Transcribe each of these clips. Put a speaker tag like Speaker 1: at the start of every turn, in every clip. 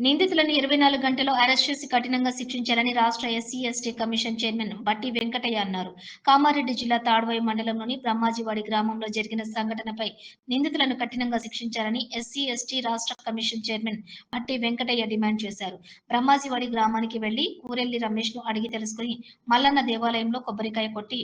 Speaker 1: నిందితులను 24 గంటల్లో అరెస్ట్ చేసి కఠినంగా శిక్షించాలని రాష్ట్ర ఎస్సీ, ఎస్టీ కమిషన్ చైర్మన్ బట్టి వెంకటయ్య అన్నారు. కామారెడ్డి జిల్లా తాడ్వాయి మండలంలోని బ్రహ్మాజీవాడి గ్రామంలో జరిగిన సంఘటనపై నిందితులను కఠినంగా శిక్షించాలని ఎస్సీ, ఎస్టీ రాష్ట్ర కమిషన్ చైర్మన్ బట్టి వెంకటయ్య డిమాండ్ చేశారు. బ్రహ్మాజీవాడి గ్రామానికి వెళ్లి కూరెల్లి రమేష్ను అడిగి తెలుసుకుని మల్లన్న దేవాలయంలో కొబ్బరికాయ కొట్టి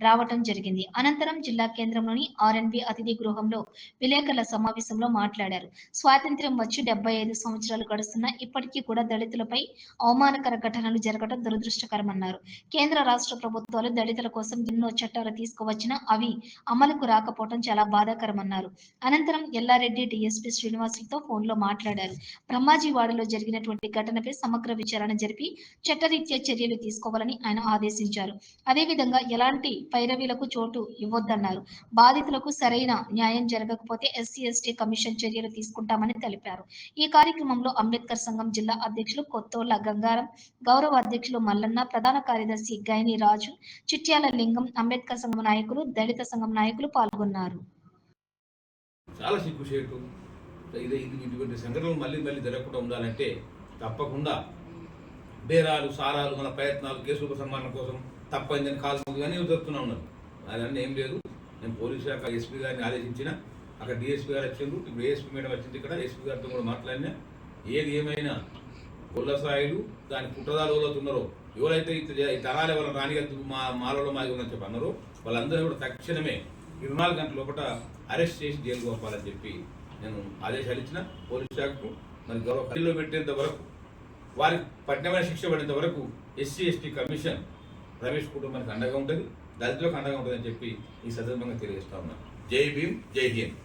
Speaker 1: రావటం జరిగింది. అనంతరం జిల్లా కేంద్రంలోని ఆర్ఎన్బి అతిథి గృహంలో విలేకరుల సమావేశంలో మాట్లాడారు. స్వాతంత్ర్యం వచ్చి 75 సంవత్సరాలు గడుస్తున్నా ఇప్పటికీ కూడా దళితులపై అవమానకర ఘటనలు జరగడం దురదృష్టకరమన్నారు. కేంద్ర రాష్ట్ర ప్రభుత్వాలు దళితుల కోసం ఎన్నో చట్టాలు తీసుకువచ్చినా అవి అమలుకు రాకపోవడం చాలా బాధాకరమన్నారు. అనంతరం ఎల్లారెడ్డి డీఎస్పీ శ్రీనివాసులతో ఫోన్లో మాట్లాడారు. బ్రహ్మాజీవాడలో జరిగినటువంటి ఘటనపై సమగ్ర విచారణ జరిపి చట్టరీత్యా చర్యలు తీసుకోవాలని ఆయన ఆదేశించారు. అదేవిధంగా ఎలాంటి పైరవీలకు చోటు ఇవ్వొద్దన్నారు. బాధితులకు సరైన న్యాయం జరగకపోతే ఎస్సీ, ఎస్టీ కమిషన్ చర్యలు తీసుకుంటామని తెలిపారు. ఈ కార్యక్రమంలో అంబేద్కర్ సంఘం జిల్లా అధ్యక్షులు కొత్తోళ్ల గంగారం, గౌరవ అధ్యక్షులు మల్లన్న, ప్రధాన కార్యదర్శి గైని రాజు, చిట్యాల లింగం, అంబేద్కర్ సంఘం నాయకులు, దళిత సంఘం నాయకులు పాల్గొన్నారు.
Speaker 2: చాలా సిగ్గుచేటు ఇటువంటి సంఘటనలు మళ్ళీ జరగకుండా ఉండాలంటే తప్పకుండా బేరాలు, సారాలు, మన ప్రయత్నాలు, కేసుల సన్మానం కోసం తప్పైందని కాదు కానీ జరుగుతూనే ఉన్నారు. అదన్నీ ఏం లేదు. నేను పోలీసు శాఖ ఎస్పీ గారిని ఆదేశించిన, అక్కడ డిఎస్పీ గారు వచ్చిండ్రు, ఇప్పుడు ఏఎస్పీ మేడం వచ్చింది, ఇక్కడ ఎస్పీ గారితో కూడా మాట్లాడినా. ఏది ఏమైనా కొల్లసాయిలు దాని కుట్రదారు ఎవరైతున్నారో, ఎవరైతే ఈ తరాలు ఎవరైనా రానిగా మాలలో మాది ఉందని చెప్పి అన్నారో వాళ్ళందరూ కూడా తక్షణమే 24 గంటల లోపల అరెస్ట్ చేసి జైలు పంపాలని చెప్పి నేను ఆదేశాలు ఇచ్చిన పోలీసు శాఖకు. మరి గౌరవ కల్లో పెట్టేంత వరకు, వారికి కఠినమైన శిక్ష పడేంత వరకు ఎస్సీ, ఎస్టీ కమిషన్ రమేష్ కుటుంబానికి అండగా ఉంటుంది, దళితులకు అండగా ఉంటుందని చెప్పి ఈ సందర్భంగా తెలియజేస్తా ఉన్నాను. జై భీమ్, జై హింద్.